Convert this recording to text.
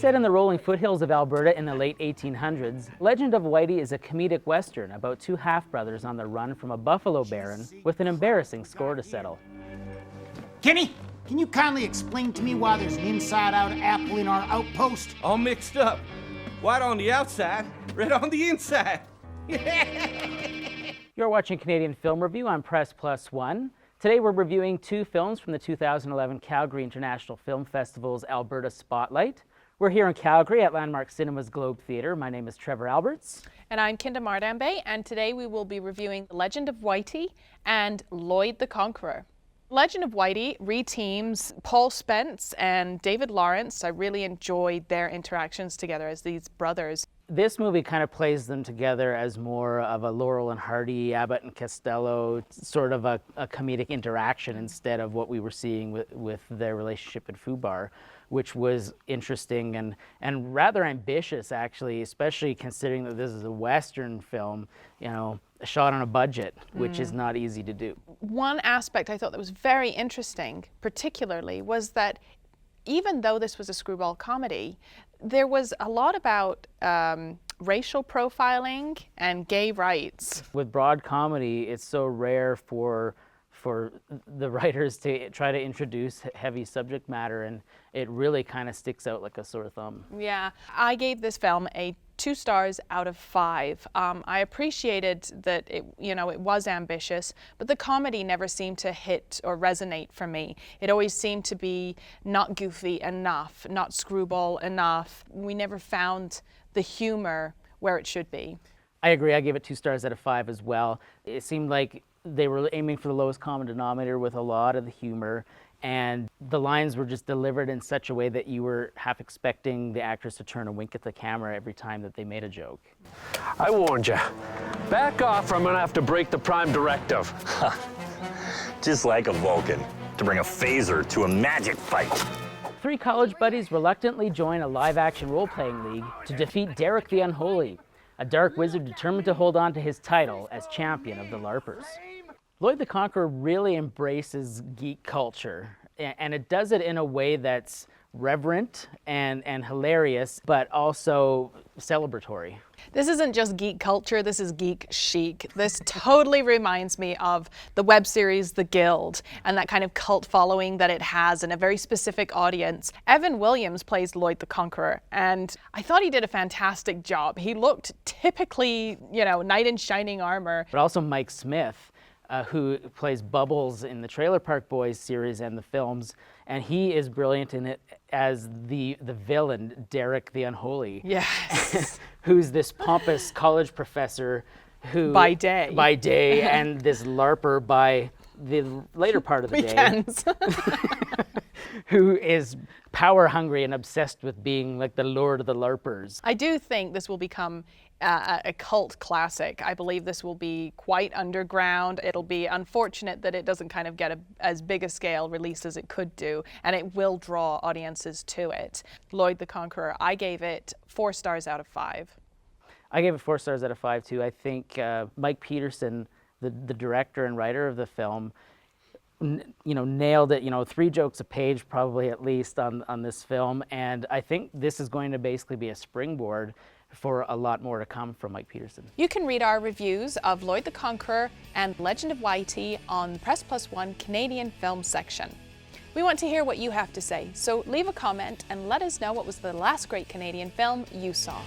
Set in the rolling foothills of Alberta in the late 1800s, Legend of Whitey is a comedic western about two half-brothers on the run from a buffalo baron with an embarrassing score to settle. Kenny, can you kindly explain to me why there's an inside-out apple in our outpost? All mixed up. White on the outside, red on the inside. You're watching Canadian Film Review on Press Plus One. Today we're reviewing two films from the 2011 Calgary International Film Festival's Alberta Spotlight. We're here in Calgary at Landmark Cinema's Globe Theatre. My name is Trevor Alberts. And I'm Kinda Mardambe, and today we will be reviewing Legend of Whitey and Lloyd the Conqueror. Legend of Whitey reteams Paul Spence and David Lawrence. I really enjoyed their interactions together as these brothers. This movie kind of plays them together as more of a Laurel and Hardy, Abbott and Costello, sort of a comedic interaction instead of what we were seeing with their relationship at Fubar, which was interesting and rather ambitious, actually, especially considering that this is a Western film, you know, shot on a budget, which is not easy to do. One aspect I thought that was very interesting, particularly, was that even though this was a screwball comedy, there was a lot about racial profiling and gay rights. With broad comedy, it's so rare for the writers to try to introduce heavy subject matter, and it really kind of sticks out like a sore thumb. Yeah, I gave this film a 2 stars out of 5. I appreciated that it was ambitious, but the comedy never seemed to hit or resonate for me. It always seemed to be not goofy enough, not screwball enough. We never found the humor where it should be. I agree. I gave it 2 stars out of 5 as well. It seemed like they were aiming for the lowest common denominator with a lot of the humor, and the lines were just delivered in such a way that you were half expecting the actors to turn and wink at the camera every time that they made a joke. I warned you. Back off or I'm gonna have to break the Prime Directive. Just like a Vulcan, to bring a phaser to a magic fight. 3 college buddies reluctantly join a live-action role-playing league to defeat Derek the Unholy, a dark wizard determined to hold on to his title as champion of the LARPers. Lloyd the Conqueror really embraces geek culture, and it does it in a way that's reverent and hilarious, but also celebratory. This isn't just geek culture, this is geek chic. This totally reminds me of the web series The Guild and that kind of cult following that it has and a very specific audience. Evan Williams plays Lloyd the Conqueror, and I thought he did a fantastic job. He looked typically, knight in shining armor. But also Mike Smith, who plays Bubbles in the Trailer Park Boys series and the films, and he is brilliant in it as the villain, Derek the Unholy. Yes. Who's this pompous college professor who... By day. And this LARPer by the later part of the Weekends. day. Who is power hungry and obsessed with being like the lord of the LARPers. I do think this will become a cult classic. I believe this will be quite underground. It'll be unfortunate that it doesn't kind of get as big a scale release as it could do, and it will draw audiences to it. Lloyd the Conqueror, I gave it 4 stars out of 5. I gave it 4 stars out of 5 too. I think Mike Peterson, the director and writer of the film, nailed it. 3 jokes a page probably at least on this film, and I think this is going to basically be a springboard for a lot more to come from Mike Peterson. You can read our reviews of Lloyd the Conqueror and Legend of Whitey on Press Plus One Canadian Film section. We want to hear what you have to say, so leave a comment and let us know what was the last great Canadian film you saw.